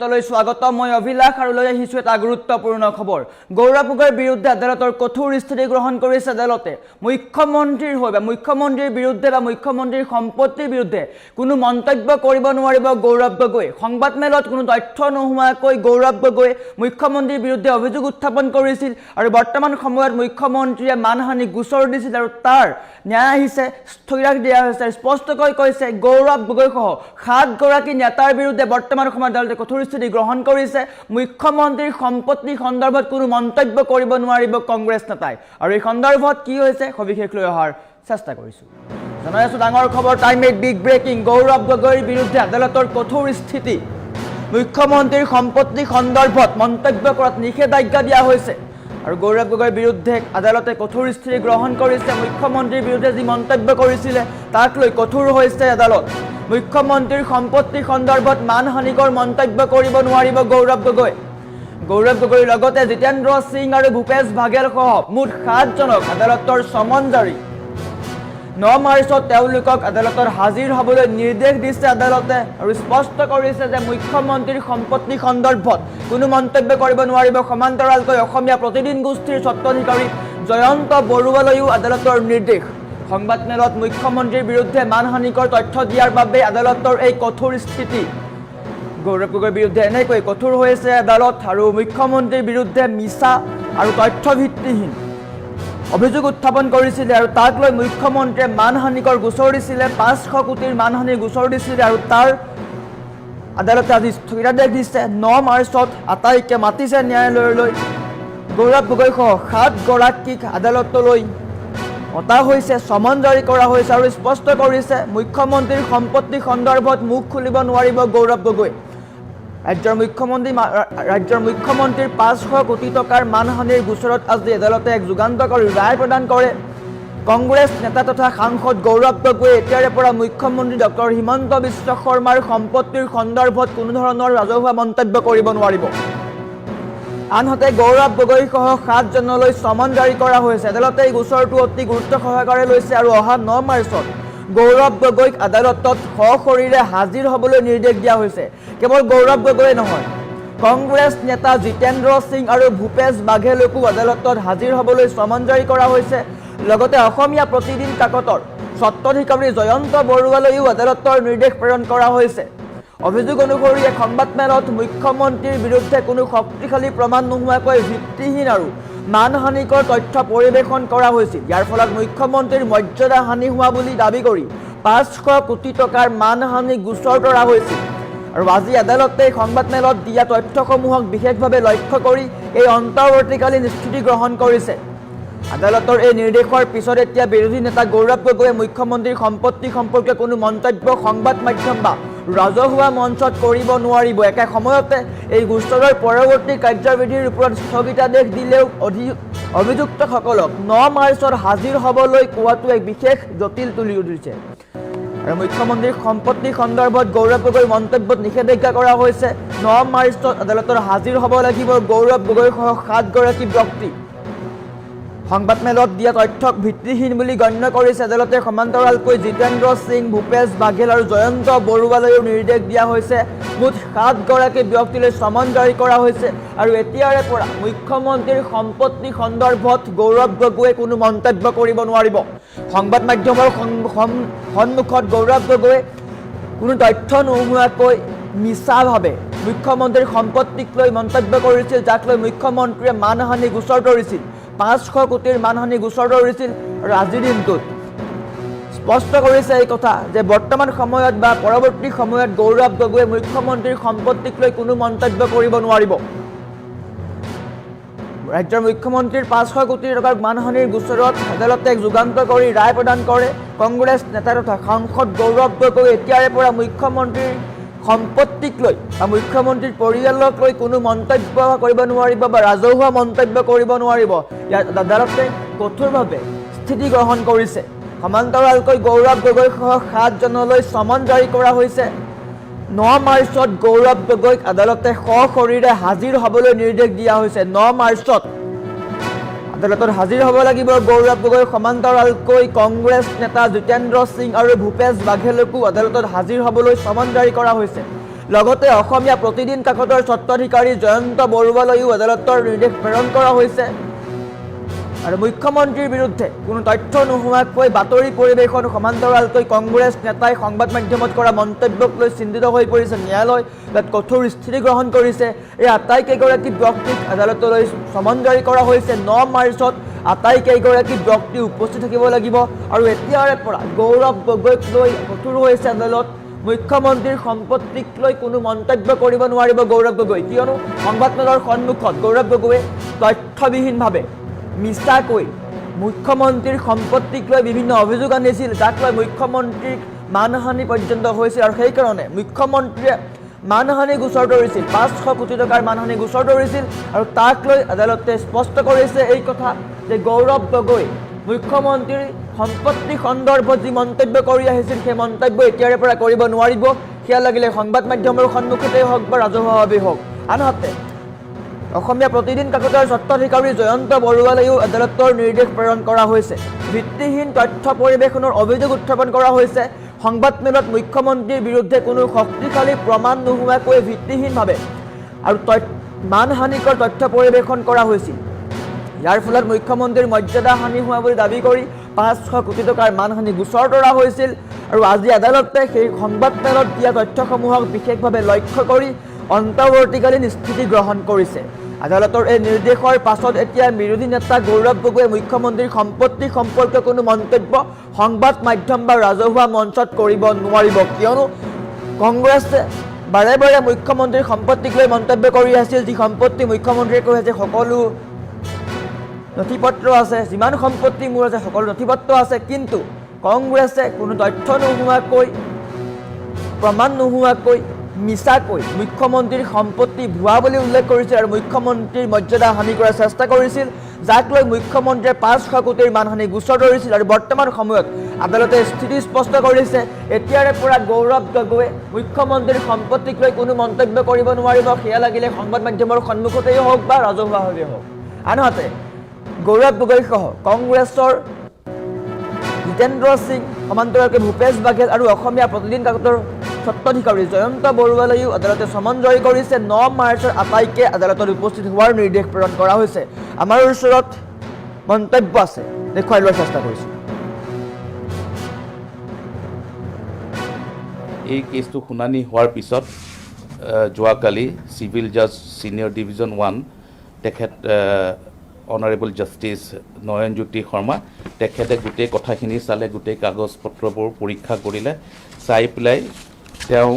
তলৈ স্বাগত মই অভিলাষ আৰু লৈ আহিছো এটা গুৰুত্বপূৰ্ণ খবৰ গৌৰৱ গগৈৰ বিৰুদ্ধে আদালতৰ কঠোৰ স্থিতি গ্ৰহণ কৰিছে আদালতে মুখ্যমন্ত্ৰীৰ হৈ বা মুখ্যমন্ত্ৰীৰ বিৰুদ্ধে বা মুখ্যমন্ত্ৰীৰ সম্পত্তিৰ বিৰুদ্ধে কোনো মন্তব্য কৰিব নোৱাৰিব গৌৰৱ গগৈ সংবাদমেলত কোনো তথ্য নোহোৱাকৈ গৌৰৱ গগৈ মুখ্যমন্ত্ৰীৰ বিৰুদ্ধে অভিযোগ উত্থাপন কৰিছিল আৰু বৰ্তমান সময়ত মুখ্যমন্ত্ৰীয়ে মানহানি গোচৰ দিছিল আৰু তাৰ ন্যায় আহিছে স্থিৰাক দিয়া হৈছে স্পষ্টকৈ কৈছে গৌৰৱ গগৈ সহ 7 গৰাকী নেতাৰ বিৰুদ্ধে বৰ্তমান সময়ত আদালতে কঠোৰ স্থিতি গ্ৰহণ কৰিছে মুখ্যমন্ত্ৰীৰ সম্পত্তি সন্দৰ্ভত কোনো মন্তব্য কৰিব নোৱাৰিব কংগ্ৰেছ নেতাই আৰু এই সন্দৰ্ভত কি হৈছে সবিশেষ লৈ অহাৰ চেষ্টা কৰিছো জনাই আছো ডাঙৰ খবৰ টাইম এইট বিগ ব্ৰেকিং গৌৰৱ গগৈৰ বিৰুদ্ধে আদালতৰ কঠোৰ স্থিতি মুখ্যমন্ত্ৰীৰ সম্পত্তি সন্দৰ্ভত মন্তব্য কৰাত নিষেধাজ্ঞা দিয়া হৈছে আৰু গৌৰৱ গগৈৰ বিৰুদ্ধে আদালতে কঠোৰ স্থিতি গ্ৰহণ কৰিছে মুখ্যমন্ত্ৰীৰ বিৰুদ্ধে যি মন্তব্য কৰিছিল তাক লৈ কঠোৰ হৈছে আদালত মুখ্যমন্ত্ৰীৰ সম্পত্তি সন্দৰ্ভত মানহানিকৰ মন্তব্য কৰিব নোৱাৰিব গৌৰৱ গগৈৰ লগতে জিতেন্দ্ৰ সিং আৰু ভূপেশ বাঘেল সহ মুঠ 7 জনক আদালতৰ সমন জাৰি 9 মাৰ্চত তেওঁলোকক আদালতৰ হাজিৰ হ'বলৈ নিৰ্দেশ দিছে আদালতে আৰু স্পষ্ট কৰিছে যে মুখ্যমন্ত্ৰীৰ সম্পত্তি সন্দৰ্ভত কোনো মন্তব্য কৰিব নোৱাৰিব সমান্তৰালকৈ অসমীয়া প্ৰতিদিন গোষ্ঠীৰ স্বত্বাধিকাৰী জয়ন্ত বৰুৱালৈও আদালতৰ নিৰ্দেশ সংবাদমেলত মুখ্যমন্ত্ৰীৰ বিৰুদ্ধে মানহানিকৰ তথ্য দিয়াৰ বাবে আদালতৰ এই কঠোৰ স্থিতি গৌৰৱ গগৈৰ বিৰুদ্ধে এনেকৈ কঠোৰ হৈছে আদালত আৰু মুখ্যমন্ত্ৰীৰ বিৰুদ্ধে মিছা আৰু তথ্যভিত্তিহীন অভিযোগ উত্থাপন কৰিছিল আৰু তাক লৈ মুখ্যমন্ত্ৰীয়ে মানহানিকৰ গোচৰ দিছিল 500 কোটিৰ মানহানিৰ গোচৰ দিছিল আৰু তাৰ আদালতে আজি স্থিৰাদেশ দিছে 9 মাৰ্চত আটাইকে মাতিছে ন্যায়ালয়লৈ গৌৰৱ গগৈ সহ 7 গৰাকীক আদালতলৈ মতা হৈছে সমন জাৰি কৰা হৈছে আৰু স্পষ্ট কৰিছে মুখ্যমন্ত্ৰীৰ সম্পত্তি সন্দৰ্ভত মুখ খুলিব নোৱাৰিব গৌৰৱ গগৈ ৰাজ্যৰ মুখ্যমন্ত্ৰীৰ 500 কোটি টকাৰ মানহানিৰ গোচৰত আজি আদালতে এক যুগান্তকাৰী ৰায় প্ৰদান কৰে কংগ্ৰেছ নেতা তথা সাংসদ গৌৰৱ গগৈ এতিয়াৰে পৰা মুখ্যমন্ত্ৰী ডক্টৰ হিমন্ত বিশ্ব শৰ্মাৰ সম্পত্তিৰ সন্দৰ্ভত কোনো ধৰণৰ ৰাজহুৱা মন্তব্য কৰিব নোৱাৰিব আনহাতে গৌৰৱ গগৈ সহ 7 জনলৈ সমন জাৰি কৰা হৈছে আদালতে এই গোচৰটো অতি গুৰুত্ব সহকাৰে লৈছে আৰু অহা 9 মাৰ্চত গৌৰৱ গগৈক আদালতত সশৰীৰে হাজিৰ হ'বলৈ নিৰ্দেশ দিয়া হৈছে কেৱল গৌৰৱ গগৈ নহয় কংগ্ৰেছ নেতা জিতেন্দ্ৰ সিং আৰু ভূপেশ বাঘেলকো আদালতত হাজিৰ হ'বলৈ সমন জাৰি কৰা হৈছে লগতে অসমীয়া প্ৰতিদিন কাকতৰ স্বত্বাধিকাৰী জয়ন্ত বৰুৱালৈও আদালতৰ নিৰ্দেশ প্ৰেৰণ কৰা হৈছে অভিযোগ অনুসৰি এক সংবাদমেলত মুখ্যমন্ত্ৰীৰ বিৰুদ্ধে কোনো শক্তিশালী প্ৰমাণ নোহোৱাকৈ ভিত্তিহীন আৰু মানহানিকৰ তথ্য পৰিৱেশন কৰা হৈছিল ইয়াৰ ফলত মুখ্যমন্ত্ৰীৰ মৰ্যাদা হানি হোৱা বুলি দাবী কৰি 500 কোটি টকাৰ মানহানি গোচৰ তৰা হৈছিল আৰু আজি আদালতে সংবাদমেলত দিয়া তথ্যসমূহক বিশেষভাৱে লক্ষ্য কৰি এই অন্তৰ্বৰ্তীকালীন স্থিতি গ্ৰহণ কৰিছে আদালতৰ এই নিৰ্দেশৰ পিছত এতিয়া বিৰোধী নেতা গৌৰৱ গগৈয়ে মুখ্যমন্ত্ৰীৰ সম্পত্তি সম্পৰ্কে কোনো মন্তব্য সংবাদ মাধ্যম বা ৰাজহুৱা মঞ্চত কৰিব নোৱাৰিব একে সময়তে এই গোচৰৰ পৰৱৰ্তী কাৰ্যবিধিৰ ওপৰত স্থগিতাদেশ দিলেও অভিযুক্তসকলক 9 মাৰ্চত হাজিৰ হ'বলৈ কোৱাটো এক বিশেষ জটিল তুলি উঠিছে আৰু মুখ্যমন্ত্ৰীৰ সম্পত্তি সন্দৰ্ভত গৌৰৱ গগৈৰ মন্তব্যত নিষেধাজ্ঞা কৰা হৈছে 9 মাৰ্চত আদালতৰ হাজিৰ হ'ব লাগিব গৌৰৱ গগৈ সহ 7 গৰাকী ব্যক্তি সংবাদমেলত দিয়া তথ্যক ভিত্তিহীন বুলি গণ্য কৰিছে আদালতে সমান্তৰালকৈ জিতেন্দ্ৰ সিং ভূপেশ বাঘেল আৰু জয়ন্ত বৰুৱালৈও নিৰ্দেশ দিয়া হৈছে মুঠ 7 গৰাকী ব্যক্তিলৈ সমন জাৰি কৰা হৈছে আৰু এতিয়াৰে পৰা মুখ্যমন্ত্ৰীৰ সম্পত্তি সন্দৰ্ভত গৌৰৱ গগৈয়ে কোনো মন্তব্য কৰিব নোৱাৰিব সংবাদ মাধ্যমৰ সন্মুখত গৌৰৱ গগৈয়ে কোনো তথ্য নোহোৱাকৈ মিছাভাৱে মুখ্যমন্ত্ৰীৰ সম্পত্তিক লৈ মন্তব্য কৰিছিল যাক লৈ মুখ্যমন্ত্ৰীয়ে মানহানি গোচৰ তৰিছিল 500 কোটিৰ মানহানি গোচৰ তৰিছিল আৰু আজিৰ দিনটোত স্পষ্ট কৰিছে এই কথা যে বৰ্তমান সময়ত বা পৰৱৰ্তী সময়ত গৌৰৱ গগৈয়ে মুখ্যমন্ত্ৰীৰ সম্পত্তিক লৈ কোনো মন্তব্য কৰিব নোৱাৰিব ৰাজ্যৰ মুখ্যমন্ত্ৰীৰ 500 কোটি টকাৰ মানহানিৰ গোচৰত আদালতে এক যুগান্তকাৰী ৰায় প্ৰদান কৰে কংগ্ৰেছ নেতা তথা সাংসদ গৌৰৱ গগৈ এতিয়াৰে পৰা মুখ্যমন্ত্ৰীৰ সম্পত্তিক লৈ বা মুখ্যমন্ত্ৰীৰ পৰিয়ালক লৈ কোনো মন্তব্য কৰিব নোৱাৰিব বা ৰাজহুৱা মন্তব্য কৰিব নোৱাৰিব ইয়াত আদালতে কঠোৰভাৱে স্থিতি গ্ৰহণ কৰিছে সমান্তৰালকৈ গৌৰৱ গগৈ সহ 7 জনলৈ সমন জাৰি কৰা হৈছে 9 মাৰ্চত গৌৰৱ গগৈক আদালতে সশৰীৰে হাজিৰ হ'বলৈ নিৰ্দেশ দিয়া হৈছে 9 মাৰ্চত আদালতত হাজিৰ হ'ব লাগিব গৌৰৱ গগৈ সমান্তৰালকৈ কংগ্ৰেছ নেতা জিতেন্দ্ৰ সিং আৰু ভূপেশ বাঘেলকো আদালতত হাজিৰ হ'বলৈ সমন জাৰি কৰা হৈছে লগতে অসমীয়া প্ৰতিদিন কাকতৰ স্বত্বাধিকাৰী জয়ন্ত বৰুৱালৈও আদালতৰ নিৰ্দেশ প্ৰেৰণ কৰা হৈছে আৰু মুখ্যমন্ত্ৰীৰ বিৰুদ্ধে কোনো তথ্য নোহোৱাকৈ বাতৰি পৰিৱেশন সমান্তৰালকৈ কংগ্ৰেছ নেতাই সংবাদ মাধ্যমত কৰা মন্তব্যক লৈ চিন্তিত হৈ পৰিছে ন্যায়ালয় তাত কঠোৰ স্থিতি গ্ৰহণ কৰিছে এই আটাইকেইগৰাকী ব্যক্তিক আদালতলৈ সমন জাৰি কৰা হৈছে 9 মাৰ্চত আটাইকেইগৰাকী ব্যক্তি উপস্থিত থাকিব লাগিব আৰু এতিয়াৰে পৰা গৌৰৱ গগৈক লৈ কঠোৰ হৈছে আদালত মুখ্যমন্ত্ৰীৰ সম্পত্তিক লৈ কোনো মন্তব্য কৰিব নোৱাৰিব গৌৰৱ গগৈ কিয়নো সংবাদমেলৰ সন্মুখত গৌৰৱ গগৈয়ে তথ্যবিহীনভাৱে মিছাকৈ মুখ্যমন্ত্ৰীৰ সম্পত্তিক লৈ বিভিন্ন অভিযোগ আনিছিল যাক লৈ মুখ্যমন্ত্ৰীক মানহানি পৰ্যন্ত হৈছিল আৰু সেইকাৰণে মুখ্যমন্ত্ৰীয়ে মানহানি গোচৰ তৰিছিল 500 কোটি টকাৰ মানহানি গোচৰ তৰিছিল আৰু তাক লৈ আদালতে স্পষ্ট কৰিছে এই কথা যে গৌৰৱ গগৈ মুখ্যমন্ত্ৰীৰ সম্পত্তি সন্দৰ্ভত যি মন্তব্য কৰি আহিছিল সেই মন্তব্য এতিয়াৰে পৰা কৰিব নোৱাৰিব সেয়া লাগিলে সংবাদ মাধ্যমৰ সন্মুখতেই হওক বা ৰাজহুৱাভাৱেই হওক আনহাতে অসমীয়া প্ৰতিদিন কাকতৰ স্বত্বাধিকাৰী জয়ন্ত বৰুৱালৈও আদালতৰ নিৰ্দেশ প্ৰেৰণ কৰা হৈছে ভিত্তিহীন তথ্য পৰিৱেশনৰ অভিযোগ উত্থাপন কৰা হৈছে সংবাদমেলত মুখ্যমন্ত্ৰীৰ বিৰুদ্ধে কোনো শক্তিশালী প্ৰমাণ নোহোৱাকৈ ভিত্তিহীনভাৱে আৰু মানহানিকৰ তথ্য পৰিৱেশন কৰা হৈছিল ইয়াৰ ফলত মুখ্যমন্ত্ৰীৰ মৰ্যাদা হানি হোৱা বুলি দাবী কৰি 500 কোটি টকাৰ মানহানি গোচৰ তৰা হৈছিল আৰু আজি আদালতে সেই সংবাদমেলত দিয়া তথ্যসমূহক বিশেষভাৱে লক্ষ্য কৰি অন্তৰ্বৰ্তীকালীন স্থিতি গ্ৰহণ কৰিছে আদালতৰ এই নিৰ্দেশৰ পাছত এতিয়া বিৰোধী নেতা গৌৰৱ গগৈয়ে মুখ্যমন্ত্ৰীৰ সম্পত্তি সম্পৰ্কে কোনো মন্তব্য সংবাদ মাধ্যম বা ৰাজহুৱা মঞ্চত কৰিব নোৱাৰিব কিয়নো কংগ্ৰেছে বাৰে বাৰে মুখ্যমন্ত্ৰীৰ সম্পত্তিক লৈ মন্তব্য কৰি আছিল যি সম্পত্তি মুখ্যমন্ত্ৰীয়ে কৈ আছে সকলো নথিপত্ৰ আছে যিমান সম্পত্তি মোৰ আছে সকলো নথিপত্ৰ আছে কিন্তু কংগ্ৰেছে কোনো তথ্য নোহোৱাকৈ প্ৰমাণ নোহোৱাকৈ মিছাকৈ মুখ্যমন্ত্ৰীৰ সম্পত্তি ভুৱা বুলি উল্লেখ কৰিছিল আৰু মুখ্যমন্ত্ৰীৰ মৰ্যাদা হানি কৰাৰ চেষ্টা কৰিছিল যাক লৈ মুখ্যমন্ত্ৰীয়ে 500 কোটিৰ মানহানি গোচৰ তৰিছিল আৰু বৰ্তমান সময়ত আদালতে স্থিতি স্পষ্ট কৰিছে এতিয়াৰে পৰা গৌৰৱ গগৈয়ে মুখ্যমন্ত্ৰীৰ সম্পত্তিক লৈ কোনো মন্তব্য কৰিব নোৱাৰিব সেয়া লাগিলে সংবাদ মাধ্যমৰ সন্মুখতেই হওক বা ৰাজহুৱাভাৱেই হওক আনহাতে গৌৰৱ গগৈসহ কংগ্ৰেছৰ জিতেন্দ্ৰ সিং সমান্তৰালকৈ ভূপেশ বাঘেল আৰু অসমীয়া প্ৰতিদিন কাকতৰ স্বত্বাধিকাৰী জয়ন্ত বৰুৱালৈও আদালতে সমন জাৰি কৰিছে 9 মাৰ্চৰ আটাইকে আদালতত উপস্থিত হোৱাৰ নিৰ্দেশ প্ৰেৰণ কৰা হৈছে আমাৰ ওচৰত মন্তব্য আছে দেখুৱাই লোৱাৰ চেষ্টা কৰিছোঁ এই কেছটো শুনানি হোৱাৰ পিছত যোৱাকালি সিভিল জাজ সিনিয়ৰ ডিভিজন 1 তেখেত অনাৰেবল জাষ্টিছ নয়নজ্যোতি শৰ্মা তেখেতে গোটেই কথাখিনি চালে গোটেই কাগজ পত্ৰবোৰ পৰীক্ষা কৰিলে চাই পেলাই তেওঁ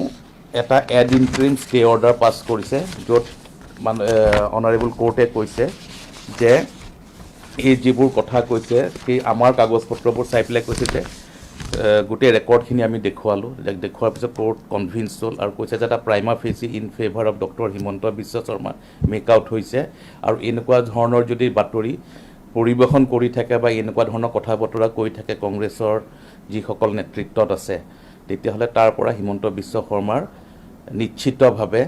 এটা এড ইণ্টাৰিম ষ্টে অৰ্ডাৰ পাছ কৰিছে য'ত অনাৰেবল কোৰ্টে কৈছে যে এই যিবোৰ কথা কৈছে সেই আমাৰ কাগজ পত্ৰবোৰ চাই পেলাই কৈছে যে গোটেই ৰেকৰ্ডখিনি আমি দেখুৱালোঁ দেখুৱাৰ পিছত কোৰ্ট কনভিন্স হ'ল আৰু কৈছে যে এটা prima facie in favour of doctor Himanta Biswa Sarma make out হৈছে আৰু এনেকুৱা ধৰণৰ যদি বাতৰি পৰিৱেশন কৰি থাকে বা এনেকুৱা ধৰণৰ কথা বতৰা কৈ থাকে কংগ্ৰেছৰ যিসকল নেতৃত্বত আছে তেতিয়াহ'লে তাৰ পৰা হিমন্ত বিশ্ব শৰ্মাৰ নিশ্চিতভাৱে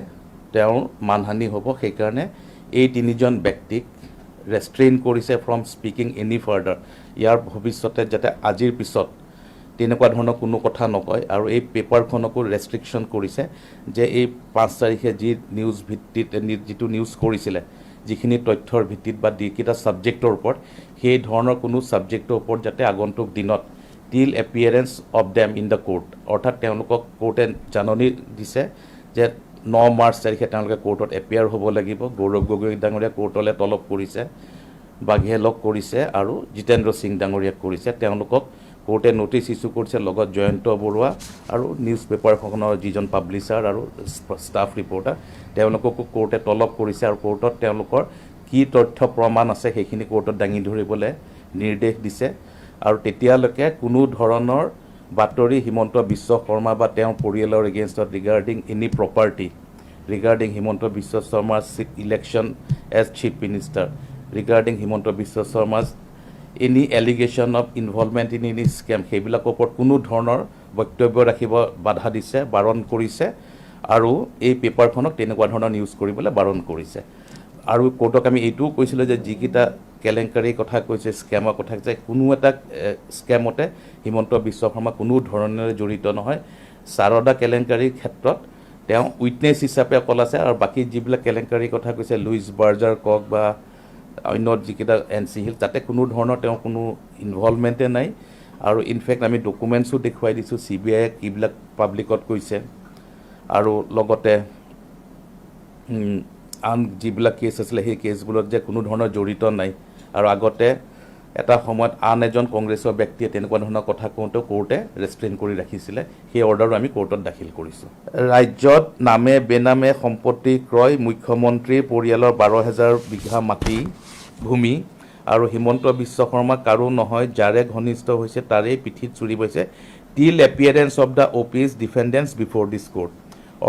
তেওঁৰ মানহানি হ'ব সেইকাৰণে এই তিনিজন ব্যক্তিক ৰেষ্ট্ৰেইন কৰিছে ফ্ৰম স্পিকিং এনি ফাৰ্ডাৰ ইয়াৰ ভৱিষ্যতে যাতে আজিৰ পিছত তেনেকুৱা ধৰণৰ কোনো কথা নকয় আৰু এই পেপাৰখনকো ৰেষ্ট্ৰিকশ্যন কৰিছে যে এই 5 তাৰিখে যি নিউজ ভিত্তিত যিটো নিউজ কৰিছিলে যিখিনি তথ্যৰ ভিত্তিত বা যিকেইটা ছাবজেক্টৰ ওপৰত সেই ধৰণৰ কোনো ছাবজেক্টৰ ওপৰত যাতে আগন্তুক দিনত টিল appearance of them in the court অৰ্থাৎ তেওঁলোকক কোৰ্টে জাননী দিছে যে 9 মাৰ্চ তাৰিখে তেওঁলোকে কোৰ্টত এপিয়াৰ হ'ব লাগিব গৌৰৱ গগৈ ডাঙৰীয়া কোৰ্টলৈ তলব কৰিছে বাঘেলক কৰিছে আৰু জিতেন্দ্ৰ সিং ডাঙৰীয়াক কৰিছে তেওঁলোকক কোৰ্টে নটিচ ইছ্যু কৰিছে লগত জয়ন্ত বৰুৱা আৰু নিউজ পেপাৰখনৰ যিজন পাব্লিছাৰ আৰু ষ্টাফ ৰিপৰ্টাৰ তেওঁলোককো কোৰ্টে তলব কৰিছে আৰু কোৰ্টত তেওঁলোকৰ কি তথ্য প্ৰমাণ আছে সেইখিনি কোৰ্টত দাঙি ধৰিবলৈ নিৰ্দেশ দিছে আৰু তেতিয়ালৈকে কোনো ধৰণৰ বাতৰি হিমন্ত বিশ্ব শৰ্মা বা তেওঁৰ পৰিয়ালৰ এগেইনষ্টত regarding any property regarding Himanta Biswa শৰ্মাৰ election as chief minister regarding Himanta Biswa শৰ্মাৰ any allegation of involvement in any scam সেইবিলাকৰ ওপৰত কোনো ধৰণৰ বক্তব্য ৰাখিব বাধা দিছে বাৰণ কৰিছে আৰু এই পেপাৰখনক তেনেকুৱা ধৰণৰ নিউজ কৰিবলৈ বাৰণ কৰিছে আৰু কোৰ্টক আমি এইটোও কৈছিলোঁ যে যিকেইটা কেলেংকাৰীৰ কথা কৈছে স্কেমৰ কথা কৈছে কোনো এটা স্কেমতে হিমন্ত বিশ্ব শৰ্মা কোনো ধৰণেৰে জড়িত নহয় সাৰদা কেলেংকাৰীৰ ক্ষেত্ৰত তেওঁ উইটনেছ হিচাপে অকল আছে আৰু বাকী যিবিলাক কেলেংকাৰীৰ কথা কৈছে লুইচ বাৰ্জাৰ কওক বা অন্য যিকেইটা NC হিল তাতে কোনো ধৰণৰ তেওঁ কোনো ইনভলভমেণ্টে নাই আৰু ইনফেক্ট আমি ডকুমেণ্টছো দেখুৱাই দিছোঁ CBI কিবিলাক পাব্লিকত কৈছে আৰু লগতে আন যিবিলাক কেছ আছিলে সেই কেছবোৰত যে কোনো ধৰণৰ জড়িত নাই আৰু আগতে এটা সময়ত আন এজন কংগ্ৰেছৰ ব্যক্তিয়ে তেনেকুৱা ধৰণৰ কথা কওঁতেও কোৰ্টে ৰেষ্ট্ৰেইন কৰি ৰাখিছিলে সেই অৰ্ডাৰো আমি কোৰ্টত দাখিল কৰিছোঁ ৰাজ্যত নামে বেনামে সম্পত্তি ক্ৰয় মুখ্যমন্ত্ৰীৰ পৰিয়ালৰ 12,000 বিঘা মাটি ভূমি আৰু হিমন্ত বিশ্ব শৰ্মা কাৰো নহয় যাৰে ঘনিষ্ঠ হৈছে তাৰেই পিঠিত চুৰি হৈছে till appearance of the OP's defendants before this court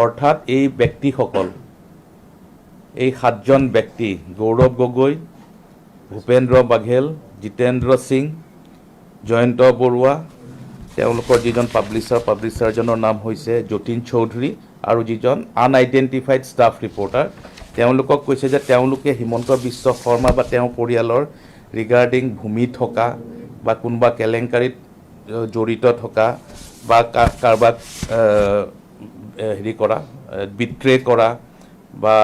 অৰ্থাৎ এই ব্যক্তিসকল এই 7জন ব্যক্তি গৌৰৱ গগৈ ভূপেন্দ্ৰ বাঘেল জিতেন্দ্ৰ সিং জয়ন্ত বৰুৱা তেওঁলোকৰ যিজন পাব্লিচাৰজনৰ নাম হৈছে যতীন চৌধুৰী আৰু যিজন আনআইডেণ্টিফাইড ষ্টাফ ৰিপৰ্টাৰ তেওঁলোকক কৈছে যে তেওঁলোকে হিমন্ত বিশ্ব শৰ্মা বা তেওঁৰ পৰিয়ালৰ ৰিগাৰ্ডিং ভূমি থকা বা কোনোবা কেলেংকাৰীত জড়িত থকা বা কাৰোবাক হেৰি কৰা বিট্ৰে কৰা বা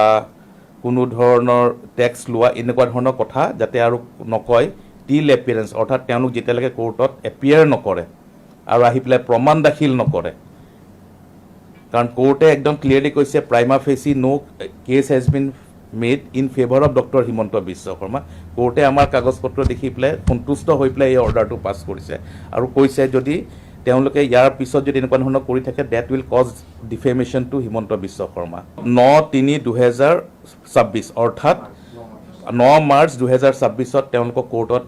কোনো ধৰণৰ টেক্স লোৱা এনেকুৱা ধৰণৰ কথা যাতে আৰু নকয় টিল এপিয়াৰেঞ্চ অৰ্থাৎ তেওঁলোক যেতিয়ালৈকে কোৰ্টত এপিয়াৰ নকৰে আৰু আহি পেলাই প্ৰমাণ দাখিল নকৰে কাৰণ কোৰ্টে একদম ক্লিয়াৰলি কৈছে prima facie no case has been made in favour of doctor Himanta Biswa Sarma কোৰ্টে আমাৰ কাগজ পত্ৰ দেখি পেলাই সন্তুষ্ট হৈ পেলাই এই অৰ্ডাৰটো পাছ কৰিছে আৰু কৈছে যদি তেওঁলোকে ইয়াৰ পিছত যদি এনেকুৱা ধৰণৰ কৰি থাকে that will cause defamation to Himanta Biswa Sarma 9/3/2026 অৰ্থাৎ 9 মাৰ্চ 2026 তেওঁলোকক কোৰ্টত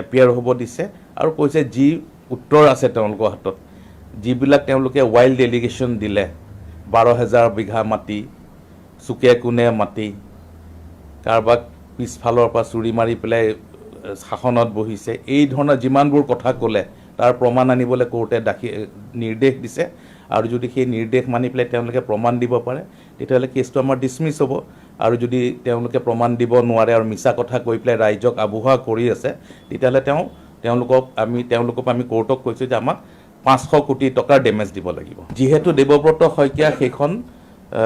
এপিয়াৰ হ'ব দিছে আৰু কৈছে যি উত্তৰ আছে তেওঁলোকৰ হাতত যিবিলাক তেওঁলোকে ৱাইল্ড এলিগেশ্যন দিলে 12,000 বিঘা মাটি চুকে কোণে মাটি কাৰোবাক পিছফালৰ পৰা চুৰি মাৰি পেলাই শাসনত বহিছে এই ধৰণৰ যিমানবোৰ কথা ক'লে তাৰ প্ৰমাণ আনিবলৈ কোৰ্টে নিৰ্দেশ দিছে আৰু যদি সেই নিৰ্দেশ মানি পেলাই তেওঁলোকে প্ৰমাণ দিব পাৰে তেতিয়াহ'লে কেছটো আমাৰ ডিছমিছ হ'ব আৰু যদি তেওঁলোকে প্ৰমাণ দিব নোৱাৰে আৰু মিছা কথা কৈ পেলাই ৰাইজক আবুহা কৰি আছে তেতিয়াহ'লে তেওঁলোকক আমি কোৰ্টক কৈছোঁ যে আমাক 500 কোটি টকাৰ ডেমেজ দিব লাগিব যিহেতু দেৱব্ৰত শইকীয়া সেইখন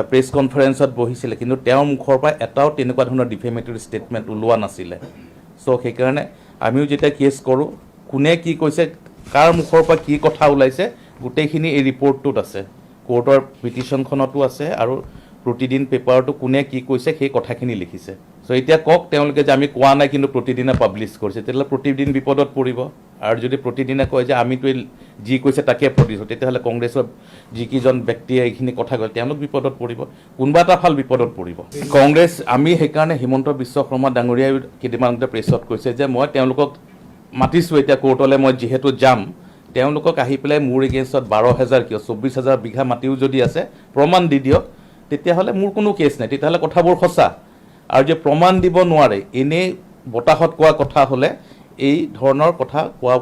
প্ৰেছ কনফাৰেন্সত বহিছিলে কিন্তু তেওঁৰ মুখৰ পৰা এটাও তেনেকুৱা ধৰণৰ ডিফেমেটৰী ষ্টেটমেণ্ট ওলোৱা নাছিলে চ' সেইকাৰণে আমিও যেতিয়া কেছ কৰোঁ কোনে কি কৈছে কাৰ মুখৰ পৰা কি কথা ওলাইছে গোটেইখিনি এই ৰিপৰ্টটোত আছে কোৰ্টৰ পিটিশ্যনখনতো আছে আৰু প্ৰতিদিন পেপাৰটো কোনে কি কৈছে সেই কথাখিনি লিখিছে চ' এতিয়া কওক তেওঁলোকে যে আমি কোৱা নাই কিন্তু প্ৰতিদিনে পাব্লিছ কৰিছে তেতিয়াহ'লে প্ৰতিদিন বিপদত পৰিব আৰু যদি প্ৰতিদিনে কয় যে আমিতো যি কৈছে তাকে প্ৰতিছোঁ তেতিয়াহ'লে কংগ্ৰেছৰ যিকেইজন ব্যক্তিয়ে এইখিনি কথা কয় তেওঁলোক বিপদত পৰিব কোনোবা এটা ফাল বিপদত পৰিব কংগ্ৰেছ আমি সেইকাৰণে হিমন্ত বিশ্ব শৰ্মা ডাঙৰীয়াই কেইদিনমান আগতে প্ৰেছত কৈছে যে মই তেওঁলোকক মাতিছোঁ এতিয়া কোৰ্টলৈ মই যিহেতু যাম তেওঁলোকক আহি পেলাই মোৰ এগেইনষ্টত 12,000 কিয় 24,000 বিঘা মাটিও যদি আছে প্ৰমাণ দি দিয়ক তেতিয়াহ'লে মোৰ কোনো কেছ নাই তেতিয়াহ'লে কথাবোৰ সঁচা আৰু যে প্ৰমাণ দিব নোৱাৰে এনেই বতাহত কোৱা কথা হ'লে এই ধৰণৰ কথা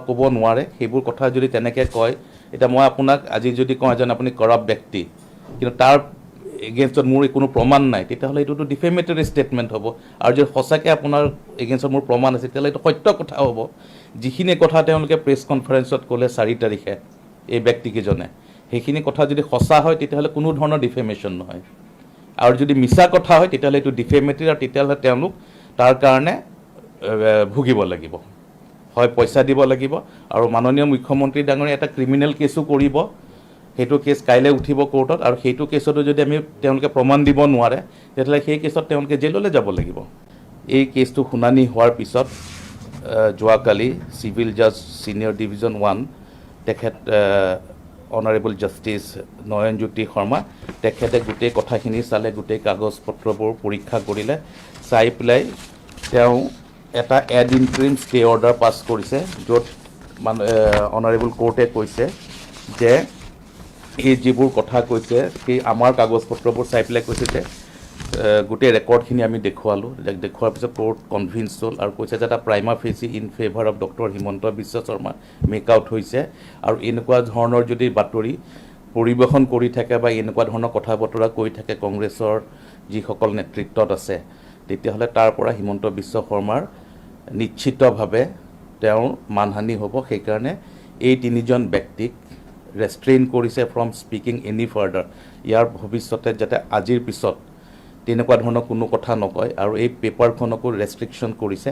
ক'ব নোৱাৰে সেইবোৰ কথা যদি তেনেকৈ কয় এতিয়া মই আপোনাক আজি যদি কওঁ এজন আপুনি কৰাপ্ট ব্যক্তি কিন্তু তাৰ এগেইনষ্টত মোৰ কোনো প্ৰমাণ নাই তেতিয়াহ'লে এইটোতো ডিফেমেটৰী ষ্টেটমেণ্ট হ'ব আৰু যদি সঁচাকৈ আপোনাৰ এগেইনষ্টত মোৰ প্ৰমাণ আছে তেতিয়াহ'লে এইটো সত্য কথা হ'ব যিখিনি কথা তেওঁলোকে প্ৰেছ কনফাৰেন্সত ক'লে 4 তাৰিখে এই ব্যক্তিকেইজনে সেইখিনি কথা যদি সঁচা হয় তেতিয়াহ'লে কোনো ধৰণৰ ডিফেমেশ্যন নহয় আৰু যদি মিছা কথা হয় তেতিয়াহ'লে এইটো ডিফেমেটৰী আৰু তেতিয়াহ'লে তেওঁলোক তাৰ কাৰণে ভুগিব লাগিব হয় পইচা দিব লাগিব আৰু মাননীয় মুখ্যমন্ত্ৰী ডাঙৰীয়া এটা ক্ৰিমিনেল কেছো কৰিব সেইটো কেছ কাইলৈ উঠিব কোৰ্টত আৰু সেইটো কেছতো যদি তেওঁলোকে প্ৰমাণ দিব নোৱাৰে তেতিয়াহ'লে সেই কেছত তেওঁলোকে জেললৈ যাব লাগিব এই কেছটো শুনানি হোৱাৰ পিছত যোৱাকালি চিভিল জাজ ছিনিয়ৰ ডিভিজন 1 তেখেত অনাৰেবল জাষ্টিছ নয়নজ্যোতি শৰ্মা তেখেতে গোটেই কথাখিনি চালে গোটেই কাগজ পত্ৰবোৰ পৰীক্ষা কৰিলে চাই পেলাই তেওঁ এটা এড ইণ্টাৰিম ষ্টে অৰ্ডাৰ পাছ কৰিছে য'ত অনাৰেবল কোৰ্টে কৈছে যে এই যিবোৰ কথা কৈছে সেই আমাৰ কাগজ পত্ৰবোৰ চাই পেলাই কৈছে যে গোটেই ৰেকৰ্ডখিনি আমি দেখুৱালোঁ দেখুৱাৰ পিছত কোৰ্ট কনভিন্স হ'ল আৰু কৈছে যে এটা prima facie in favour of doctor Himanta Biswa Sarma make out হৈছে আৰু এনেকুৱা ধৰণৰ যদি বাতৰি পৰিৱেশন কৰি থাকে বা এনেকুৱা ধৰণৰ কথা বতৰা কৈ থাকে কংগ্ৰেছৰ যিসকল নেতৃত্বত আছে তেতিয়াহ'লে তাৰ পৰা হিমন্ত বিশ্ব শৰ্মাৰ নিশ্চিতভাৱে তেওঁৰ মানহানি হ'ব সেইকাৰণে এই 3জন ব্যক্তিক ৰেষ্ট্ৰেইন কৰিছে ফ্ৰম স্পিকিং এনি ফাৰ্ডাৰ। ইয়াৰ ভৱিষ্যতে যাতে আজিৰ পিছত তেনেকুৱা ধৰণৰ কোনো কথা নকয়, আৰু এই পেপাৰখনকো ৰেষ্ট্ৰিকশ্যন কৰিছে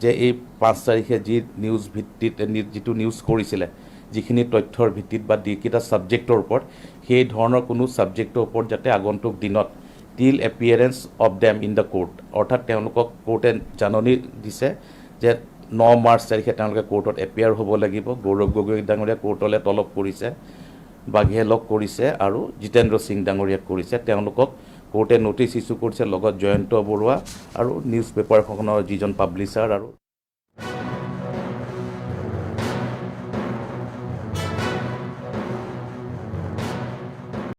যে এই 5 তাৰিখে যি নিউজ ভিত্তিত যিটো নিউজ কৰিছিলে, যিখিনি তথ্যৰ ভিত্তিত বা যিকেইটা ছাবজেক্টৰ ওপৰত, সেই ধৰণৰ কোনো ছাবজেক্টৰ ওপৰত যাতে আগন্তুক দিনত টিল appearance of them in the court, অৰ্থাৎ তেওঁলোকক কোৰ্টে জাননী দিছে যে 9 মাৰ্চ তাৰিখে তেওঁলোকে কোৰ্টত এপিয়াৰ হ'ব লাগিব। গৌৰৱ গগৈ ডাঙৰীয়া কোৰ্টলৈ তলব কৰিছে, বাঘেলক কৰিছে আৰু জিতেন্দ্ৰ সিং ডাঙৰীয়াক কৰিছে। তেওঁলোকক কোৰ্টে নটিচ ইছ্যু কৰিছে, লগত জয়ন্ত বৰুৱা আৰু নিউজ পেপাৰখনৰ যিজন পাব্লিছাৰ আৰু